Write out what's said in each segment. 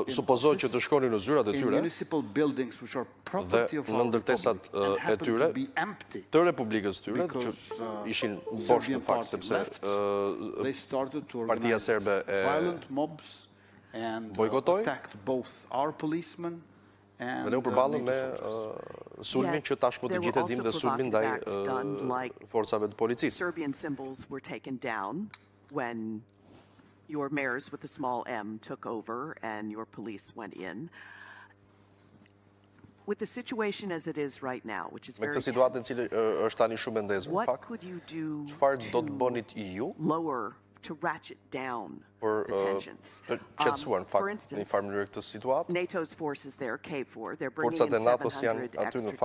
supozohet që të shkonin në zyrat e tyre dhe në ndërtesat e tyre të Republikës tyre, që ishin bosh në fakt, sepse Partia Serbe e bojkotoi dhe ne u përballëm me sulmin që tashmë të gjithë e dim dhe sulmin ndaj forcave të policisë. Your mayors with a small m took over and your police went in. With the situation as it is right now, which is very tense, what could you do to lower, to ratchet down the tensions? For instance, NATO's forces there, KFOR, they're bringing in 700 extra troops.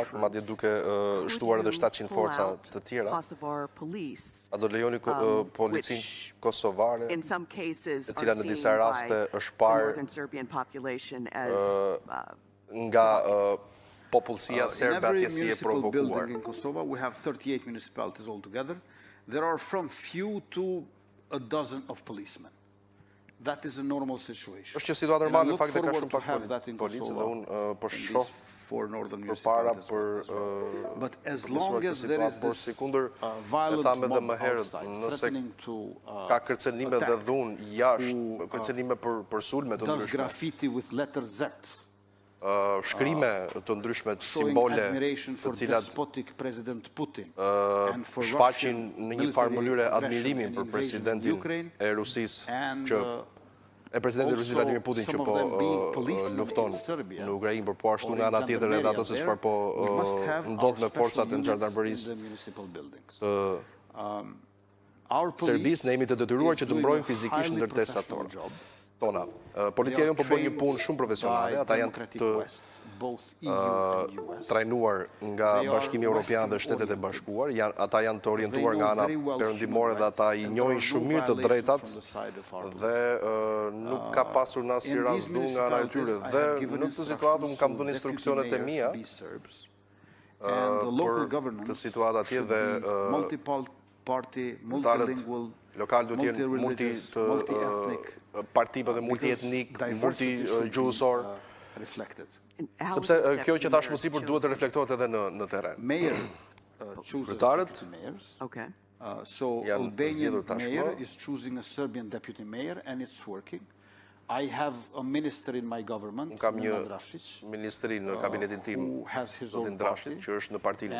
Could you pull out Kosovar police, which in some cases are seen by the northern Serbian population as popullsia serbe atje si e provokuar. In Kosovo, we have 38 municipalities altogether. There are from few to a dozen of policemen. That is a normal situation. Është një situatë normale, në fakt, ka shumë pak policë dhe unë po shoh përpara për but as long as there is this violent mob outside, threatening to ka kërcënime dhe dhunë jashtë, kërcënime për sulme të does ndryshme. graffiti with letter Z. Shkrime të ndryshme të simbole të cilat shfaqin në një farë mënyre admirimin për presidentin e Rusisë që presidentin e Rusisë Vladimir Putin që po lufton në Ukrainë, por po ashtu nga ana tjetër edhe ato se çfarë po ndodh me forcat e Jandarmerisë të Serbisë, ne jemi të detyruar që të mbrojmë fizikisht ndërtesat tona. Policia jonë po bën një punë shumë profesionale, ata janë të trajnuar nga Bashkimi Evropian dhe Shtetet e Bashkuar, ata janë të orientuar nga ana perëndimore dhe ata i njohin shumë mirë të drejtat dhe nuk ka pasur në asnjë rast dhunë nga ana e tyre. Dhe në këtë situatë unë kam dhënë instruksionet e mia për të situatë atje dhe lokal do të jenë multi-partipe dhe multi-etnik, multi-gjuhësor, sepse kjo që tashmë sipër duhet të reflektohet edhe në terren. Kryetarët janë zgjedhur tashmë. Is choosing a Serbian deputy mayor and it's working. I have a minister in my government, kam një ministri në kabinetin tim, zotin Drashit, që është në partinë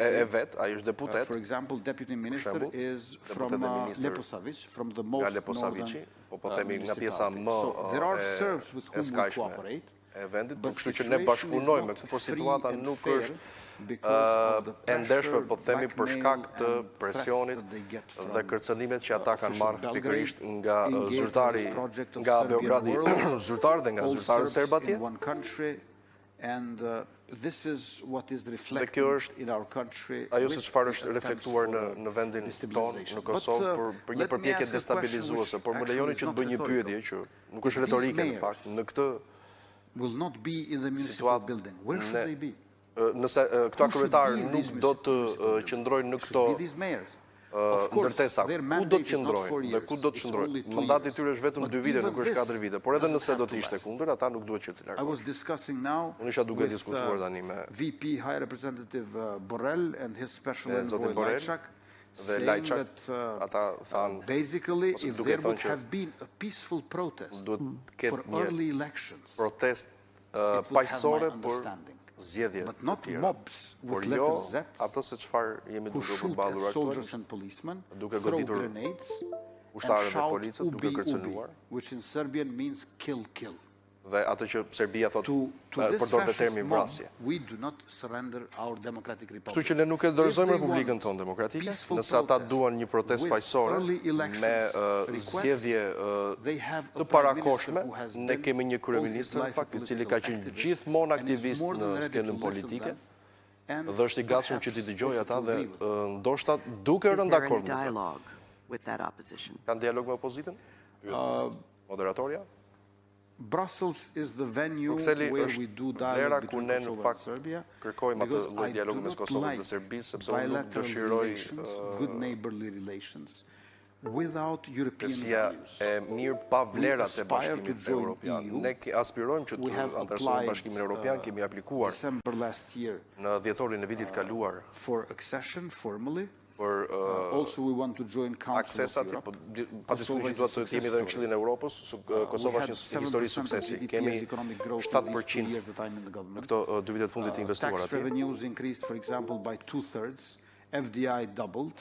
e vet, ai është deputet. For example, deputy minister is from Leposavić, from the most northern. Po themi nga pjesa më e skajshme e vendit, kështu që ne bashkëpunojmë, por situata nuk është e ndershme, po themi për shkak të presionit dhe kërcënimet që ata kanë marrë pikërisht nga zyrtari, nga Beogradi zyrtar dhe nga zyrtarët serb atje. Dhe kjo është ajo se çfarë është reflektuar në vendin tonë, në Kosovë, për një përpjekje destabilizuese, por më lejoni që të bëj një pyetje që nuk është retorike në fakt, në këtë situatë nëse këta kryetarë nuk do të qëndrojnë në këto ndërtesa, ku do të qëndrojnë dhe ku do të qëndrojnë? Mandati i tyre është vetëm 2 vite, nuk është 4 vite, por edhe nëse do të ishte kundër, ata nuk duhet që të largohen. Unë isha duke diskutuar tani me VP High Representative Borrell and his special envoy Lajčak, dhe Lajčak, ata thanë, basically if there would have been a peaceful protest for early elections, protest paqësore për zgjedhje të tjera, por jo ato se çfarë jemi duke përballur aktualisht, duke goditur ushtarët e policët, duke kërcënuar, dhe ato që Serbia thotë përdor të termin vrasje. Kështu që ne nuk e dorëzojmë Republikën tonë demokratike, nëse ata duan një protestë paqësore me zgjedhje të parakoshme, ne kemi një kryeministër në fakt i cili ka qenë gjithmonë aktivist në skenën politike dhe është i gatshëm që t'i dëgjojë ata dhe ndoshta duke rënë dakord me të. Kanë dialog me opozitën? Moderatorja? Brussels is the venue where we do dialogue between Kosovo and Serbia, because I do not like bilateral relations, good neighborly relations. without European values. E mirë pa vlerat e Bashkimit Evropian. Ne aspirojmë që të anëtarësojmë Bashkimin Evropian, kemi aplikuar në dhjetorin e vitit kaluar for accession formally. Për Also we want to join Council of aksesat, Europe. pa diskutuar që duhet të jemi dhe në Këshillin e Europës, Kosova është një histori suksesi. Kemi 7% në këto 2 vitet fundit të investuar Tax atje. revenues increased, for example, by 2/3. FDI doubled.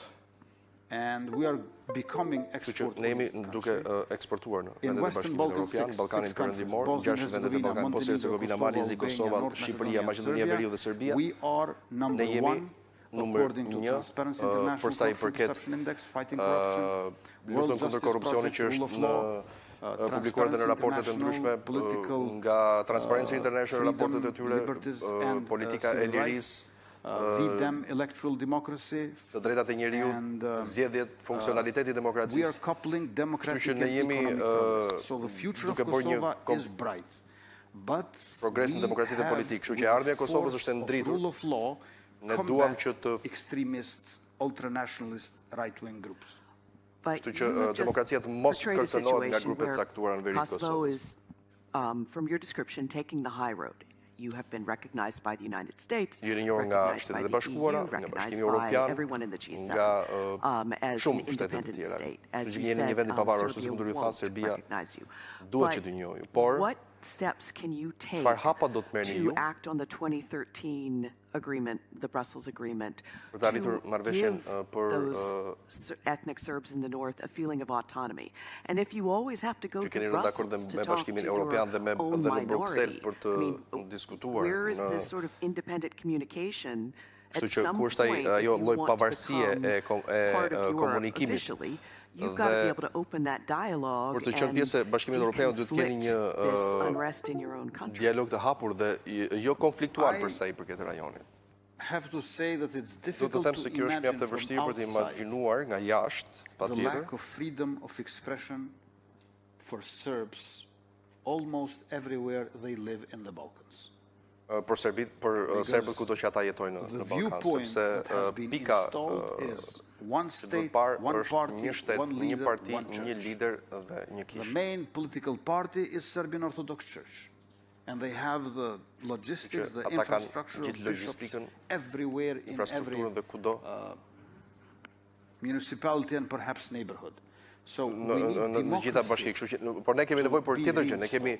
And we are becoming export. Ne jemi duke eksportuar në vendet e Bashkimit Evropian, Ballkanin Perëndimor, 6 vendet e Ballkanit, Bosnia e Hercegovina, Mali, Kosova, Shqipëria, Maqedonia e Veriut dhe Serbia. We are number Ne jemi 1 numër according to 1 Transparency International për sa i përket Corruption Index, fighting corruption. luftën kundër korrupsionit që është në publikuar dhe në raportet e ndryshme nga Transparency International, raportet e tyre, politika e lirisë, VDEM, electoral democracy. të drejtat e njeriut, zgjedhjet, funksionaliteti i We are demokracisë. coupling democratic Kështu që and ne jemi, economic progress. So the future of duke bërë një Kosova is bright. But progres në demokracitë e politikë. Kështu që ardhmja e Kosovës është e ndritur. Rule of law, Ne duam që të extremist, ultranationalist, right-wing groups. Kështu që demokracia të mos kërcënohet nga grupet caktuara në veri të Kosovo Kosovës. is, from your description, taking the high road. You have been recognized by the United States, Jeni njohur nga recognized by Shtetet e the Bashkuara, EU, nga recognized Bashkimi by Evropian, everyone in the G7 nga as shumë an shtete të independent tjera. state. Kështu As që you jeni një said, vend i pavarur, ashtu Serbia sikur ju tha, won't Serbia recognize you. duhet që But të njohë. Por what steps can you take çfarë hapa do të merrni to ju act on the 2013 agreement, the Brussels agreement, për të arritur to marrëveshjen give për those ethnic Serbs in the north a feeling of autonomy? And if you always have to go që to keni rënë dakord Brussels to me talk Bashkimin to your Evropian dhe own në Bruksel minority, për të I mean, diskutuar where is në this sort of independent communication? Kështu At që some ku është ai point, ajo if you lloj want to pavarësie become e part of Europe komunikimit. officially, you've got to be Dhe able to open that dialogue për të qenë pjesë e Bashkimit Evropian duhet të keni një this unrest in your own country. dialog të hapur dhe jo konfliktual për sa i përket rajonit. Have to say that it's Do të difficult them to se kjo është imagine mjaft e from vështirë për të outside imagjinuar nga jashtë, the patjetër. lack of freedom of expression for Serbs almost everywhere they live in the Balkans. Për serbët kudo që ata jetojnë The në Ballkan, viewpoint sepse that has been pika installed is one që duhet state, parë one është party, një shtet, one një leader, parti, one një church. lider dhe një The kishë. main political party is Serbian Orthodox Church. And they have the logistics, the ata kanë infrastructure of gjithë bishops logjistikën, everywhere in every infrastrukturën dhe kudo municipality and perhaps neighborhood. So we në need të gjitha democracy. bashki, kështu që por ne kemi nevojë për tjetër gjë, ne kemi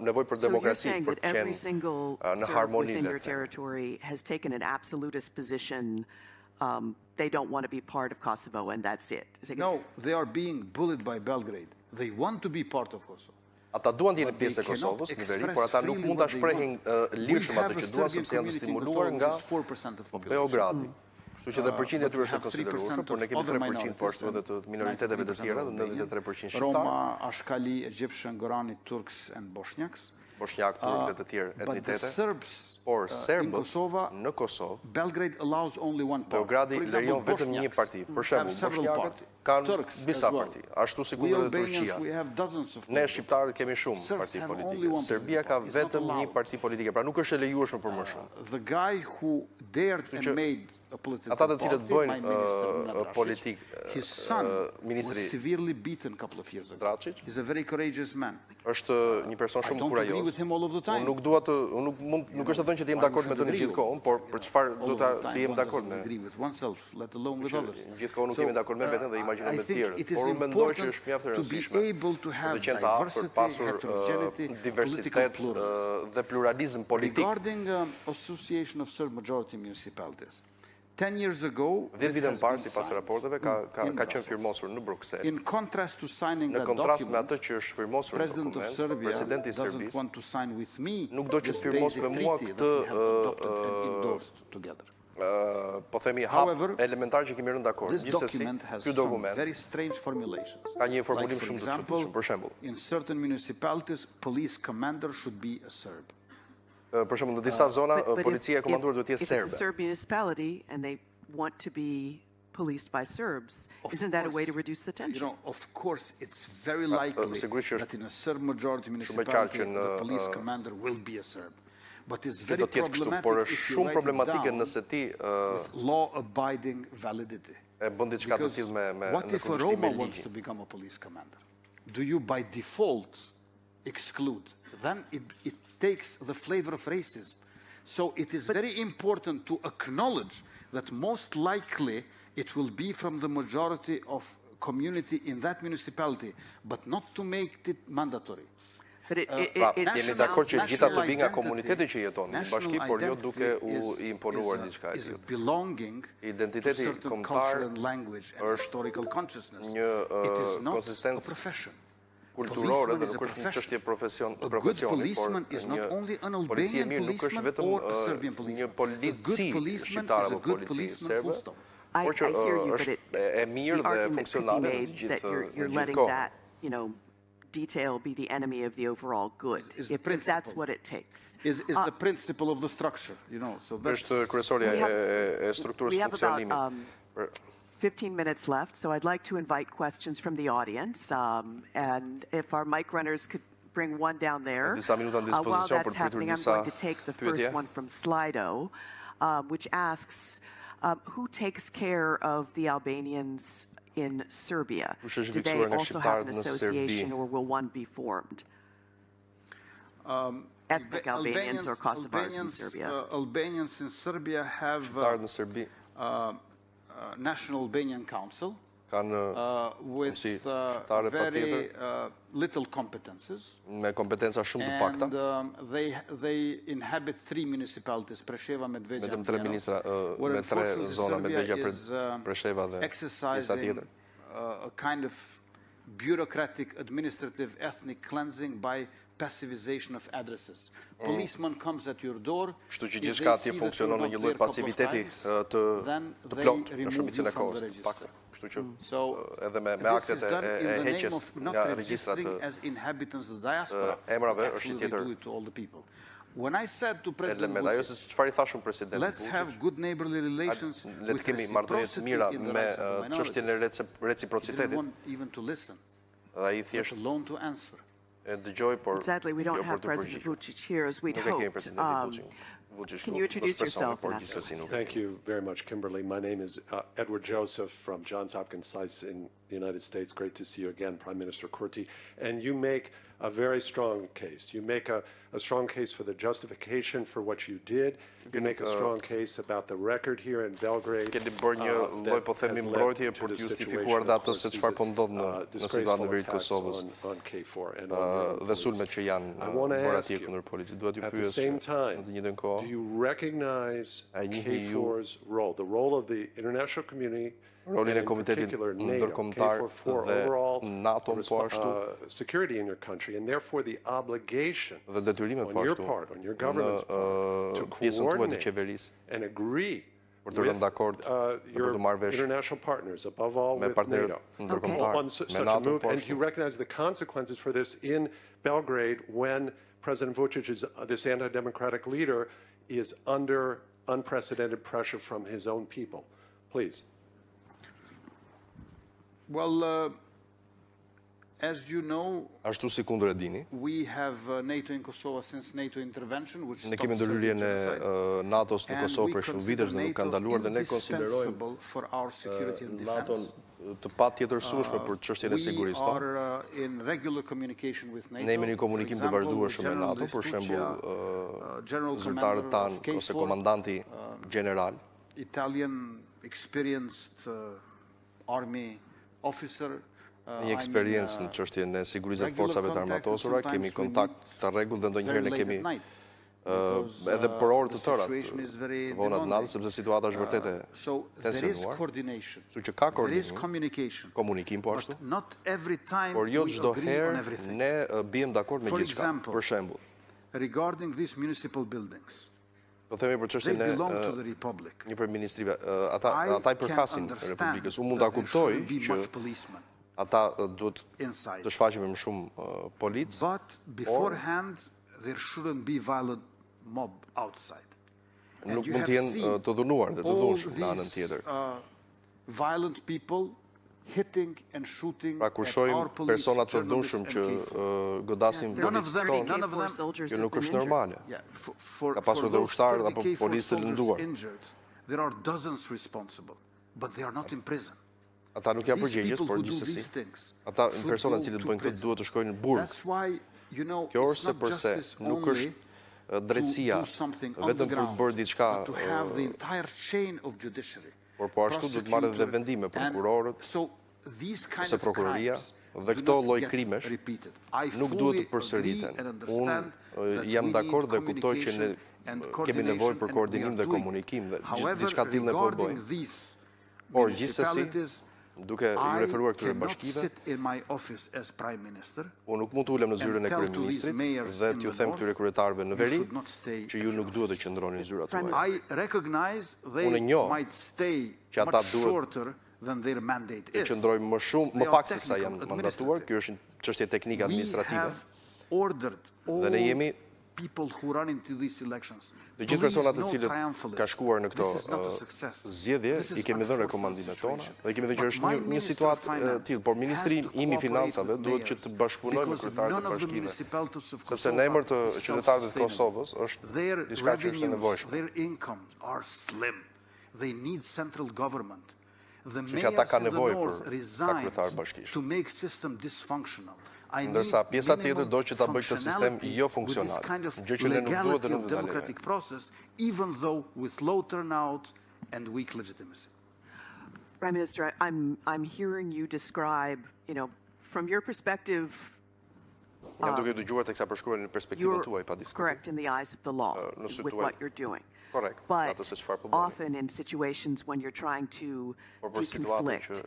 nevojë për So you're demokraci, saying për that të every qenë single në Serb harmoni within le your të them. territory has taken an absolutist position. They don't want to be part of Kosovo, and that's it. Is it- No, they are being bullied by Belgrade. They want to be part of Kosovo. Ata duan të jenë But they pjesë e cannot Kosovës në veri, express por ata nuk freely mund ta what they shprehin want. lirshëm We atë have që a duan Serbian sepse janë të community in stimuluar Kosovo, nga which is 4% of population. Beogradi. Kështu që dhe përqindja e tyre we është e have konsiderueshme, 3% por ne of kemi other 3% po ashtu edhe të minoriteteve të tjera dhe 93% shqiptar, Roma, Ashkali, Egyptian, Gorani, Turks and Bosniaks. bosnjak, turk dhe të tjerë But the etnitete. Serbs Por in serbët Kosovo, në Kosovë, Belgrade allows only one party. Beogradi For example, lejon vetëm një Bosniaks parti. Për have shembull, several bosnjakët parties. kanë Turks disa as well. parti, ashtu sikur We edhe Albanians, Turqia. we have dozens of Ne parties. shqiptarët kemi shumë Serbs parti have only politike. one Serbia ka political party. It's not vetëm një allowed. parti politike, pra nuk është e lejueshme për më shumë. The guy who dared që and made a political ata të cilët party, bëjnë my minister, Nadrašić, politik, his son was ministri severely beaten a couple of years ago. Dračić, He's a very courageous man. është një person I shumë don't agree kurajos. with him all of the time. Unë nuk dua të, nuk është të thënë që të jem dakord me të në gjithë kohën, por për çfarë All do of ta the të time, jem one dakord doesn't me. agree with oneself, let alone with others. Gjithkohë nuk jemi dakord me veten dhe imagjinoj I me të think tjerët. it is Por unë mendoj që important është mjaft e to be rëndësishme able to për have të qenë të afërt, diversity, pasur heterogeneity, diversitet political pluralism. dhe pluralizëm politik. Regarding Association of Serb Majority Municipalities, 10 years ago, 10 this vite më has parë, been sipas signed raporteve, ka in qenë Brussels. firmosur në Bruksel. In contrast to signing Në that kontrast me document, atë që është firmosur në President of dokument, Serbia presidenti i doesn't Serbisë want to sign with me nuk do që this të firmos basic me mua treaty that këtë, we have adopted and endorsed together. po themi However, hap elementar që kemi rënë dakord. This Gjithsesi, document has ky some dokument very strange formulations. ka një formulim Like, for shumë të example, çuditshëm. Për shembull, in certain municipalities, police commander should be a Serb. për shembull në disa zona But policia e komanduar duhet të jetë if it's a serbe. Serb municipality and they want to be policed by Serbs, Of isn't that a way to course, reduce the You tension? know, of course, it's very likely sigurisht që është that in a Serb majority qartë municipality, që the police commander will be a Serb. But it's Që very do të jetë kështu, problematic por është if you shumë write it problematike down nëse ti with law-abiding validity. E bën diçka të tillë me what if a ndërkombëtimin Roma me wants ligjin. to become a police commander? Do you by default exclude? Then it takes the flavor of racism. So it is very important to acknowledge that most likely it will be from the majority of community in that municipality, but not to make it mandatory. Jemi dakord që gjitha të vi nga komuniteti që jeton në bashki, por jo duke u imponuar diçka e tillë. Identiteti kombëtar është një konsistencë kulturore dhe nuk është një çështje profesioni, por një policia mirë nuk është vetëm një polici shqiptare apo polici serbe, por që është e mirë dhe funksionale në gjithë kohën. Detail be the enemy of the overall good, if that's what it takes. Is the principle of the structure, so that's... Është kryesorja e strukturës We have about funksionimit. 15 minutes left, so I'd like to invite questions from the audience, and if our mic runners could bring one down there. While that's happening, I'm going to take the first one from Slido, which asks, who takes care of the Albanians in Serbia? Do they also have an association, or will one be formed? Ethnic Albanians or Kosovars in Serbia? Albanians in Serbia have National Albanian Council with very little competences. Me kompetenca shumë të pakta. And they inhabit 3 municipalities, Preševa, Medveđa, vetëm 3 ministra, me 3 zona, Medveđa, Preševa dhe disa tjetër. A kind of bureaucratic, administrative, ethnic cleansing by passivization of addresses. Policeman comes at your door. Kështu që gjithçka atje funksionon në një lloj pasiviteti të plotë në shumicën e kohës të pakta. Kështu që edhe me aktet e heqjes nga regjistrat të emrave është një tjetër. When I said to President Vučić, let's have good neighborly relations with reciprocity in the rights of the minority, reciprocitetit, he didn't want even to listen, let alone to answer. Sadly, we don't have President Vučić here as we'd hoped. Can you introduce yourself? Thank you very much, Kimberly. My name is Edward Joseph from Johns Hopkins Science in the United States. Great to see you again, Prime Minister Kurti. And you make a very strong case. You make a strong case for the justification for what you did. You make a strong case about the record here in Belgrade. Keni bërë një lloj po themi mbrojtje për të justifikuar atë se çfarë po ndodh në situatën e verit Kosovës. Dhe sulmet që janë bërë atje kundër policisë. Duhet ju pyes në të njëjtën kohë. Do you recognize K4's role, the role of the international community, rolin e komitetit ndërkombëtar dhe NATO po ashtu, security in your country, and therefore the obligation dhe detyrimet po ashtu on your government's part to coordinate and agree për të rënë dakord për të marrë vesh international partners, above all me with partnerët NATO, ndërkombëtar, on such me a NATO move, po and do you ashtu. recognize the consequences for this in Belgrade when President Vučić, this anti-democratic leader, is under unprecedented pressure from his own people? Please. Well, as you know, Ashtu si kundër e dini, we have NATO in Kosovo since NATO intervention, which ne kemi ndërhyrjen e NATO-s në Kosovë për shumë vitesh dhe nuk ka ndaluar dhe ne konsiderojmë NATO-n të patjetërsueshme për çështjen e sigurisë tonë. Ne jemi në komunikim të vazhdueshëm me NATO, për shembull zyrtarët tanë ose komandanti general, Italian experienced army officer, një eksperiencë në çështjen e sigurisë të forcave të armatosura, kemi kontakt të rregullt dhe ndonjëherë ne kemi edhe për orë të tëra vonat natës, sepse situata është vërtet e tensionuar. Kështu që ka koordinim, komunikim po ashtu, por jo çdo herë ne bijem dakord me gjithçka. Për shembull, regarding these municipal buildings, do themi për çështjen e një kryeministrive, ata I përkasin Republikës. Unë mund ta kuptoj që ata duhet të shfaqen me më shumë polic, but beforehand there shouldn't be violent mob outside. Nuk mund të jenë të dhunuar dhe të dhunshëm në anën tjetër. Violent people hitting and shooting pra kur shohim persona të dhunshëm që godasin policët tonë, kjo nuk është normale. Ka pasur dhe ushtarë apo policë të lënduar. There are dozens responsible. but they are not in prison. Ata nuk janë përgjegjës, por gjithsesi ata persona që bëjnë këtë duhet të shkojnë në burg. Kjo është se përse nuk është drejtësia vetëm për të bërë diçka, por po ashtu duhet të marrë edhe vendime prokurorët ose prokuroria dhe këto lloj krimesh nuk duhet të përsëriten. Unë jam dakord dhe kuptoj që ne kemi nevojë për koordinim dhe komunikim dhe diçka të tillë ne po bëjmë. Por gjithsesi, duke ju referuar këtyre bashkive, unë nuk mund të ulem në zyrën e kryeministrit dhe t'ju them këtyre kryetarëve në veri që ju nuk duhet të qëndroni në zyrat tuaja. Unë njoh që ata duhet të qëndrojnë më pak se sa janë mandatuar. Kjo është një çështje teknike administrative. Dhe ne jemi dhe gjithë personat të cilët ka shkuar në këto zgjedhje, i kemi dhënë rekomandimet tona dhe kemi dhënë që është një situatë tillë, por Ministri im i Financave duhet që të bashkëpunojë me kryetarët e bashkive, sepse në emër të qytetarëve të Kosovës është diçka që është e nevojshme. Që ata kanë nevojë për ta kryetarë bashkishëm. Ndërsa pjesa tjetër do që ta bëjë këtë sistem jo funksional, gjë që ne nuk duhet dhe nuk do ta lejojmë. Prime Minister, I'm hearing you describe, from your perspective, Jam duke dëgjuar teksa përshkruar në perspektivën tuaj pa diskutim. Correct in the eyes of the law with what you're doing. Korrekt. But often in situations when you're trying to deconflict,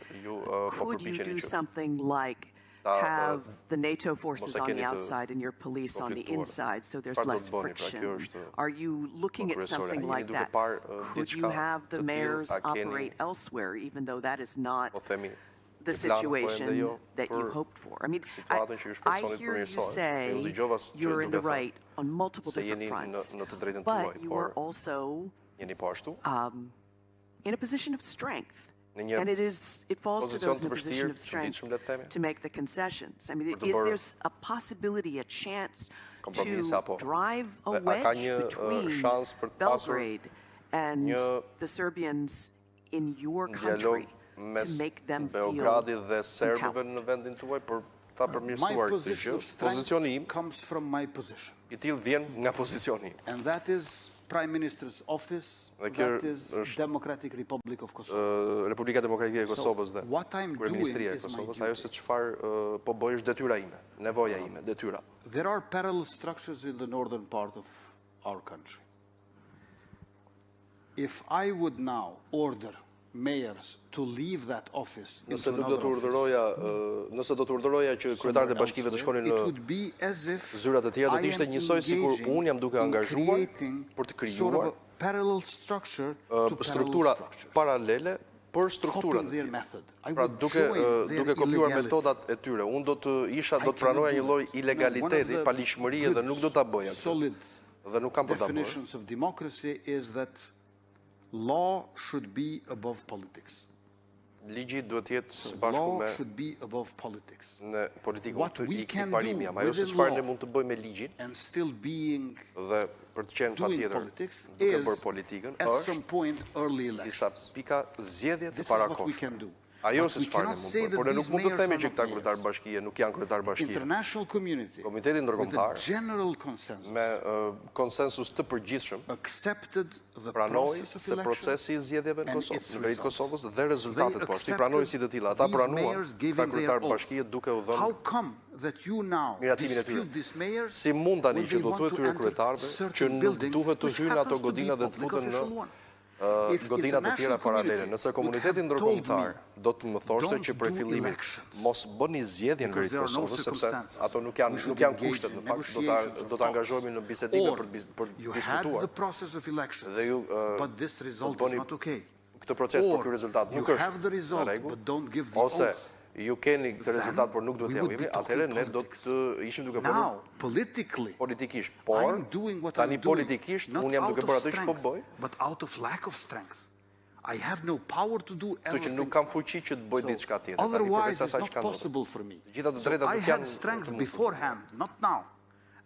could you do something like have the NATO forces on the outside and your police on the inside so there's less friction? Are you looking at something like that? Could you have the mayors operate elsewhere even though that is not the situation that you hoped for? I mean, I hear you say you're in the right on multiple different fronts, but you are also in a position of strength. And it falls to those in a position of strength to make the concessions. I mean, is there a possibility, a chance to drive a wedge between Belgrade and the Serbians in your country to make them feel Beogradit dhe serbëve në vendin tuaj për ta përmirësuar këtë gjë? Pozicioni im i tillë vjen nga pozicioni im. And that is Prime Minister's office, that is Democratic Republic of Kosovo. Republika Demokratike e Kosovës dhe Kryeministria e Kosovës, ajo se çfarë po bëj është detyra ime, nevoja ime, detyra. There are parallel structures in the northern part of our country. If I would now order mayors to leave that office nëse do të urdhëroja që kryetarët e bashkive të shkonin në zyrat e tjera, do të ishte njësoj sikur unë jam duke angazhuar për të krijuar struktura paralele për strukturën. Pra duke kopjuar metodat e tyre, unë do të pranoja një lloj ilegaliteti, paligjshmërie dhe nuk do ta bëja këtë. Dhe nuk kam për ta bërë. Law should be above politics. Ligji duhet të jetë së bashku me në politikën të ekiparimi. Ajo se çfarë ne mund të bëjmë me ligjin dhe për të qenë patjetër duke bërë politikën është disa pika zgjedhje të parakohshme. Ajo se çfarë ne mund të bëjmë, por ne nuk mund të themi që këta kryetarë bashkie nuk janë kryetarë bashkie. Komiteti ndërkombëtar me konsensus të përgjithshëm pranoi se procesi i zgjedhjeve në Kosovë, në veri të Kosovës dhe rezultatet po ashtu i pranoi si të tilla. Ata pranuan këta kryetarë bashkie duke u dhënë miratimin e tyre. Si mund tani që do thuhet këtyre kryetarëve që nuk duhet të hyjnë ato godina dhe të futen në godinat e tjera paralele? Nëse komuniteti ndërkombëtar do të më thoshte që prej fillimit mos bëni zgjedhje në veri të Kosovës, sepse ato nuk janë kushtet në fakt, do të angazhohemi në bisedime për diskutuar. Dhe ju bëni këtë proces për ky rezultat nuk është në rregull, ose ju keni këtë rezultat por nuk duhet t'ja jepni, atëherë ne do të ishim duke folur politikisht, por tani politikisht unë jam duke bërë atë që po bëj. Kështu që nuk kam fuqi që të bëj diçka tjetër. Otherwise it's not possible for me. So I had strength beforehand, not now.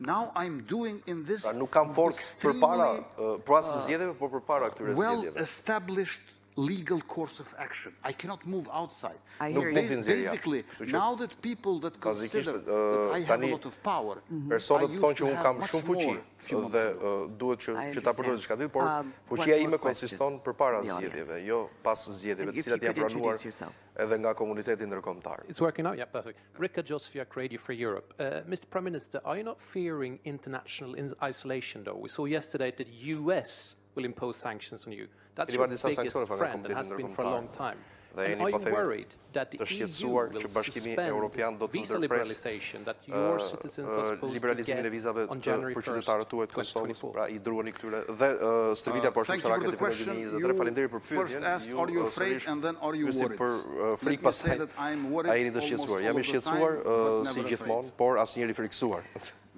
Now I'm doing in this nuk kam forcë përpara zgjedhjeve, por përpara këtyre zgjedhjeve. Well-established legal course of action. I cannot move outside. Basically, now that people that consider that I have a lot of power, personat thonë që unë kam shumë fuqi dhe duhet që ta përdor diçka tjetër, por fuqia ime konsiston përpara zgjedhjeve, jo pas zgjedhjeve, të cilat janë pranuar edhe nga komuniteti ndërkombëtar. It's working out, yeah, perfect. Rika Josfiak, Radio Free Europe. Mr. Prime Minister, are you not fearing international isolation, though? We saw yesterday that the US will impose sanctions on you. That's your biggest friend and has been for a long time. And are you worried that the EU will suspend visa liberalization that your citizens are supposed to get on January 1st, 2024? Pra i druani këtyre dhe stërvitja poshtë ushtarake të pandeminë. Faleminderit për pyetjen. Ju sërish për frikë pastaj a jeni të shqetësuar? Jam i shqetësuar si gjithmonë, por asnjëri frikësuar.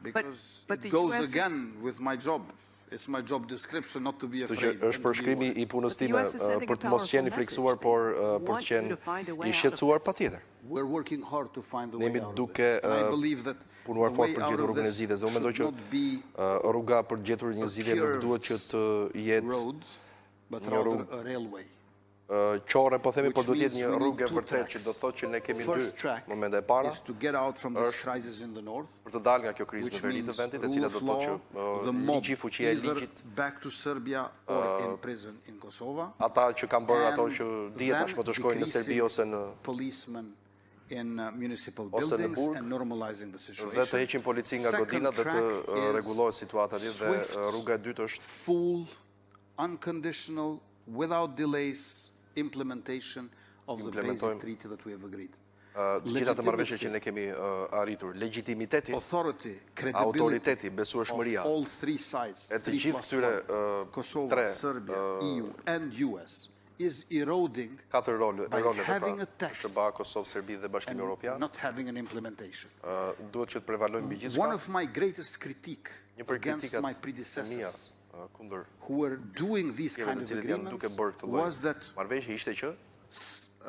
Because it goes again with my job. It's my job description not to be afraid. Është përshkrimi i punës time për të mos qenë i frikësuar, por për të qenë i shqetësuar patjetër. We're working hard to find a way Jemi out duke of this. And I believe that punuar fort për gjetur rrugën e zgjidhjes. Unë mendoj që rruga për gjetur një zgjidhje nuk duhet që të jetë një rrugë qore, po themi, por do të jetë një rrugë e vërtetë që do thotë që ne kemi dy momente e para për të dalë nga kjo krizë në veri të vendit, e cila do thotë që ligji, fuqia e ligjit, ata që kanë bërë ato që dihet tashmë të shkojnë në Serbi ose në burg, dhe të heqin policin nga godina dhe të rregullohet situata atje, dhe rruga e dytë është full, unconditional, without delays implementation of the basic treaty that we have agreed. Të gjitha të marrëveshjet që ne kemi arritur, legitimiteti, autoriteti, besueshmëria e të gjithë këtyre tre katër roleve, SBA, Kosovë, Serbi dhe Bashkimi Evropian, duhet që të prevalojnë mbi gjithçka. One of my greatest critique against my predecessors who were doing these kind of agreements was that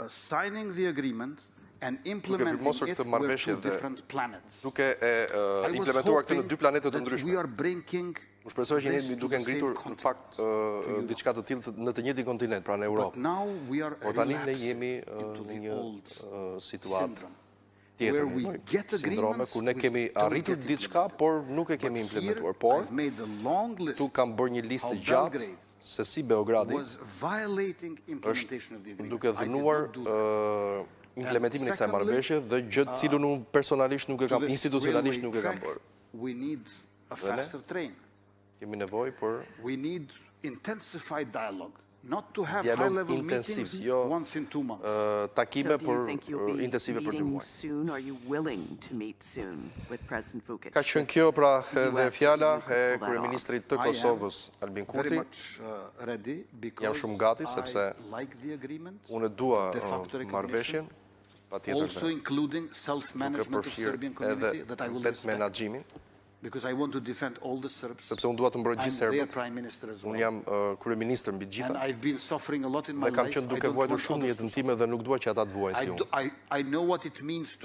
signing the agreement and implementing it were two different planets. I was hoping that we are bringing Unë shpresoj që jemi duke ngritur në fakt diçka të tillë në të njëjtin kontinent, pra në Europë. Por tani ne jemi në një situatë tjetër, sindrome ku ne kemi arritur diçka, por nuk e kemi implementuar. Por tu kam bërë një listë gjatë se si Beogradi është duke dhënuar implementimin e kësaj marrëveshje dhe gjë të cilën unë personalisht nuk e kam, institucionalisht nuk e kam bërë. Dhe kemi nevojë për dialog intensiv, jo takime intensive për 2 muaj. Ka qenë kjo pra dhe fjala e Kryeministrit të Kosovës, Albin Kurti. Jam shumë gati sepse unë dua marrëveshjen, patjetër duke përfshirë edhe vetë menaxhimin. Sepse unë dua të mbroj gjithë serbët. Unë jam kryeministër mbi gjitha. Dhe kam qenë duke vuajtur shumë në jetën time dhe nuk dua që ata të vuajnë si unë.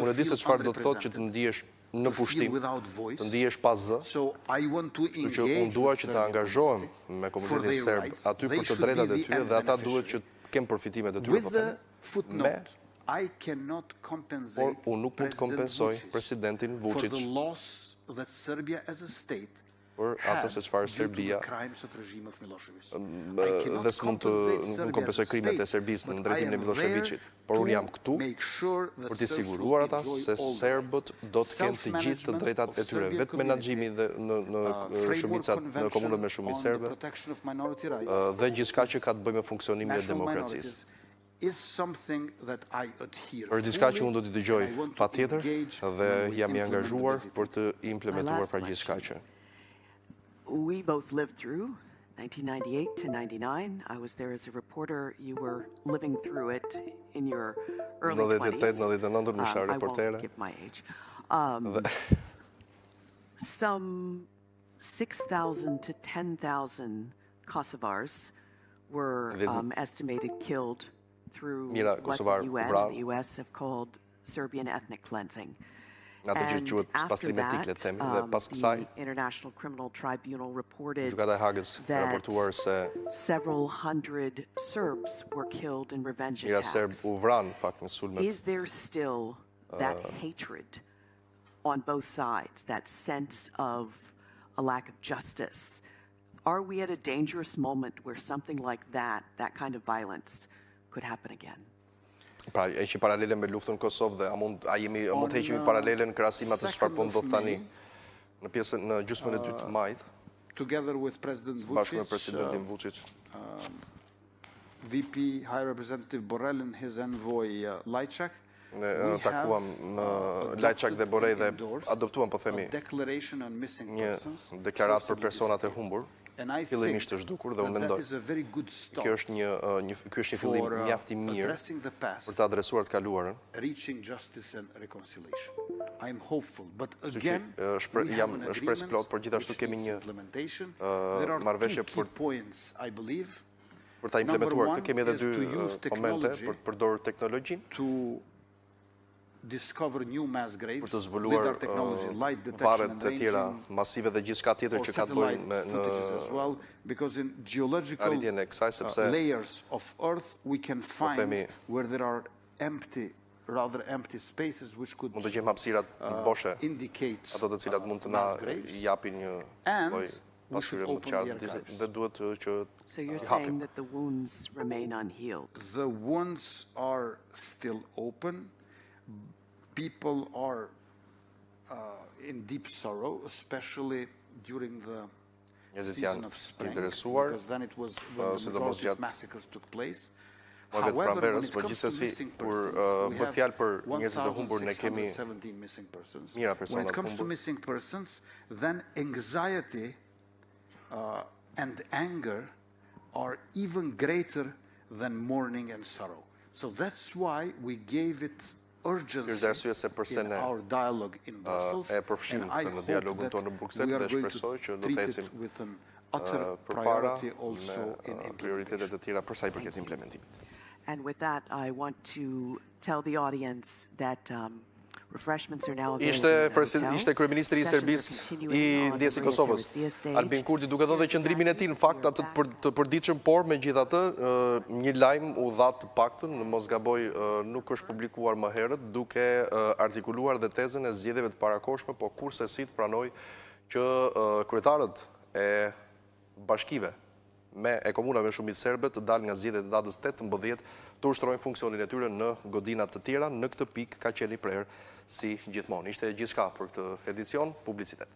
Unë e di se çfarë do të thotë që të ndihesh në pushtim, të ndihesh pa zë. Kështu që unë dua që të angazhohem me komunitetin serb aty për të drejtat e tyre dhe ata duhet që të kenë përfitimet e tyre, por unë nuk mund të kompensoj presidentin Vučić për ato se çfarë Serbia dhe s'mund të kompensoj krimet e Serbisë në drejtimin e Miloševićit, por unë jam këtu për t'i siguruar ata se serbët do të kenë të gjithë të drejtat e tyre, vetë menaxhimi dhe në shumicat, në komunat me shumicë serbe, dhe gjithçka që ka të bëjë me funksionimin e demokracisë. Për diçka që unë do t'i dëgjoj patjetër dhe jam i angazhuar për të implementuar pra gjithçka që. We both lived through 1998 to 99. I was there as a reporter. You were living through it in your early 20s. I won't give my age. Some 6,000 to 10,000 Kosovars were estimated killed through what the UN and the US have called Serbian ethnic cleansing. Atë që quhet pastrimet pikle themi dhe pas kësaj International Criminal Tribunal reported Gjykata e Hagës ka raportuar se several hundred Serbs were killed in revenge mira serb attacks. u vran fakt në sulmet. Is there still that hatred on both sides, that sense of a lack of justice? Are we at a dangerous moment where something like that kind of violence could happen again? Pra, e që paralele me luftën në Kosovë dhe a mund të heqimi paralele në krahasim atë çfarë po ndodh tani në pjesën në gjysmën e dytë të majit. Together with President Bashkë me presidentin Vučić. VP High Representative Borrell and his envoy Lajčak. Ne takuam Lajčak dhe Borrell dhe adoptuam po themi një deklaratë për personat e humbur. Fillimisht është dukur dhe unë mendoj ky është një fillim mjaft i mirë për të adresuar të kaluarën. Jam shpresë plot, por gjithashtu kemi një marrëveshje për ta implementuar. Kemi edhe dy momente për të përdorur teknologjinë për të zbuluar varet e tjera masive dhe gjithçka tjetër që ka të bëjë me arritjen e kësaj, sepse mund të gjejmë hapësirat boshe, ato të cilat mund të na japin një lloj pasqyrë më të qartë dhe duhet që So you're saying that the wounds remain unhealed? The wounds are still open. People are in deep sorrow, especially during the season of spring, because then it was when the majority of massacres took place. However, when it comes to missing persons, we have 1,617 missing persons. When it comes to missing persons, then anxiety and anger are even greater than mourning and sorrow. So that's why we gave it urgency in our dialogue in Brussels, and I hope that we are going to treat it with an utter priority also in implementation. And with that, I want to tell the audience that refreshments are now available. Ishte Kryeministri I Serbisë I ndjesë I Kosovës, Albin Kurti, duke dhënë qëndrimin e tij në fakt atë të përditshëm, por megjithatë një lajm u dha të paktën, mos gaboj, nuk është publikuar më herët, duke artikuluar dhe tezën e zgjedhjeve të parakohshme, po kurse si të pranoj që kryetarët e bashkive e komunave shumicë serbe të dalë nga zgjedhjet e datës 18 të ushtrojnë funksionin e tyre në godinat të tjera. Në këtë pikë ka qenë I prerë si gjithmonë. Ishte gjithçka për këtë edicion, publicitet.